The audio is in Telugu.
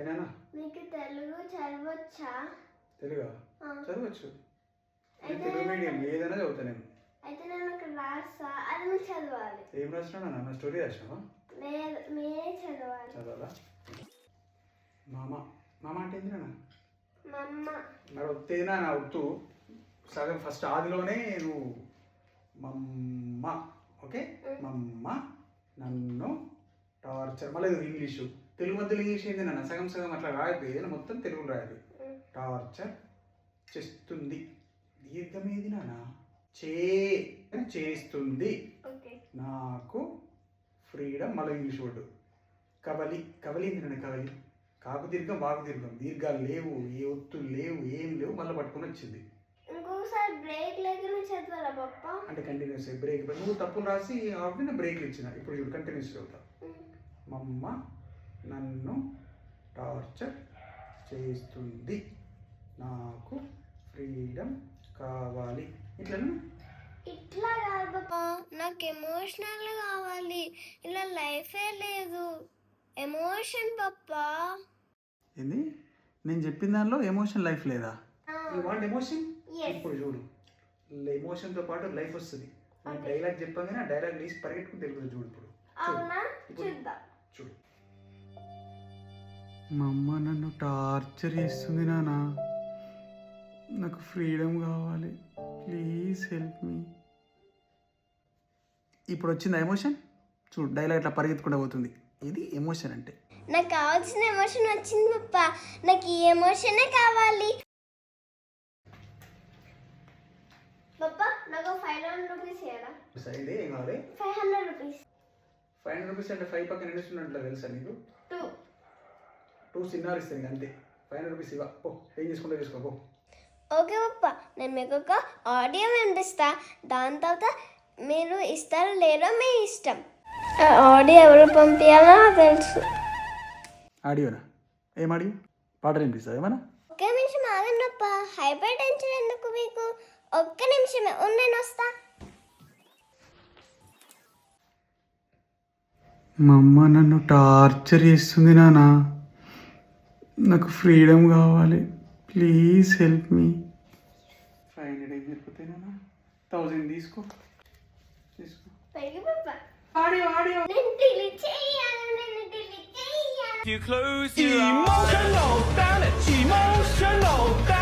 ఏనా నీకు తెలుగు చదవచ్చా? తెలుగా చదవచ్చు. తెలుగు మీడియం ఏదైనా చదువుతా నేను. అయితే నేను ఒక రాస్తా, అది మీరు చదవాలి. ఏం రాసినా నా స్టోరీ రాసినావా? లేదు, మీరే చదవాలి. చదవాలా? మామ మామ అంటే ఏంటి నాన్న? మమ్మ. మరి వత్తేనా నా వత్తు సగం ఫస్ట్ ఆదిలోనే నువ్వు మమ్మ. ఓకే, మమ్మ నన్ను టార్చర్. మళ్ళీ ఇంగ్లీషు తెలుగు మధ్యలో ఇంగ్లీష్ ఏంది నాన్న? సగం సగం అట్లా రాయద్దు, ఏదైనా మొత్తం తెలుగులో రాయాలి. టార్చర్ చేస్తుంది. దీర్ఘం ఏది నాన్న? చేస్తుంది. నాకు ఫ్రీడమ్. మళ్ళీ ఇంగ్లీష్ వర్డ్ కవలి. కవలి ఏంది నాన్న? కవలి కాకు దీర్ఘం వాకు దీర్ఘం. దీర్ఘాలు లేవు, ఏ ఒత్తులు లేవు, ఏం లేవు. మళ్ళీ పట్టుకొని వచ్చింది. ఇంకోసారి బ్రేక్ లేకుండా చదవాలా పప్ప? అంటే కంటిన్యూస్ బ్రేక్. నువ్వు తప్పులు రాసి ఆవిడ బ్రేక్లు ఇచ్చిన. ఇప్పుడు ఇప్పుడు కంటిన్యూస్ చదువుతా. మమ్మ నన్ను టార్చర్ చేస్తుంది. నాకు ఫ్రీడమ్ కావాలి. ఇట్లా కాదు పప్పా, నాకు ఎమోషనల్ కావాలి. ఇలా లైఫే లేదు. ఎమోషన్ పప్పా. ఏంది నేను చెప్పిన దానిలో ఎమోషన్ లైఫ్ లేదా? You want emotion? ఇప్పుడు చూడు, ఎమోషన్తో పాటు లైఫ్ వస్తుంది. నేను డైలాగ్ చెప్పగానే ఆ డైలాగ్ తీసి పరిగెట్టుకుని తెలుగుతుంది. చూడు ఇప్పుడు. అవునా? చూద్దాం. చూడు. మా అమ్మ నన్ను టార్చర్ చేస్తుంది నాన్న. నాకు ఫ్రీడమ్ కావాలి. Please help me. ఇప్పుడు వచ్చింది ఎమోషన్. చూడు డైలాగ్ ఇట్లా పరిగెత్తుకుంటూ పోతుంది. ఇది ఎమోషన్ అంటే. నాకు కావాల్సిన ఎమోషన్ వచ్చింది పప్ప. నాకు ఈ ఎమోషనే కావాలి. పప్ప నాకు 500 రూపీస్ ఇవ్వరా? సైడ్ ఏం కావాలి? 500 రూపీస్. 500 రూపీస్ అంటే 5 పక్కన ఎన్నిస్తున్నట్లు తెలుసా నీకు? 2 సినిమాలు ఇస్తాను అంతే. 500 రూపీస్ ఇవ్వ. పో, ఏం చేసుకుంటా చేసుకో పో. ఓకే పప్ప, నేను మీకు ఒక ఆడియో వినిపిస్తా. దాని తర్వాత మీరు ఇస్తారో లేరో మీ ఇష్టం. ఆడియో ఎవరు పంపించాలో తెలుసు. ఆడియోనా? ఏం ఆడియో? పాటలు వినిపిస్తా ఏమన్నా? ఒక్క నిమిషం ఆగండప్ప. హైపర్ టెన్షన్ ఎందుకు మీకు? ఒక్క నిమిషమే నేను వస్తా. మా అమ్మ నన్ను టార్చర్ చేస్తుంది నాన్న. నాకు ఫ్రీడమ్ కావాలి. Please help me. 500 ఏం సరిపోతాయి నాన్న? 1000 తీసుకో. ఆడియో నేను డిలీట్ చేయాలి. You close your eyes. Emotional damage, emotional damage.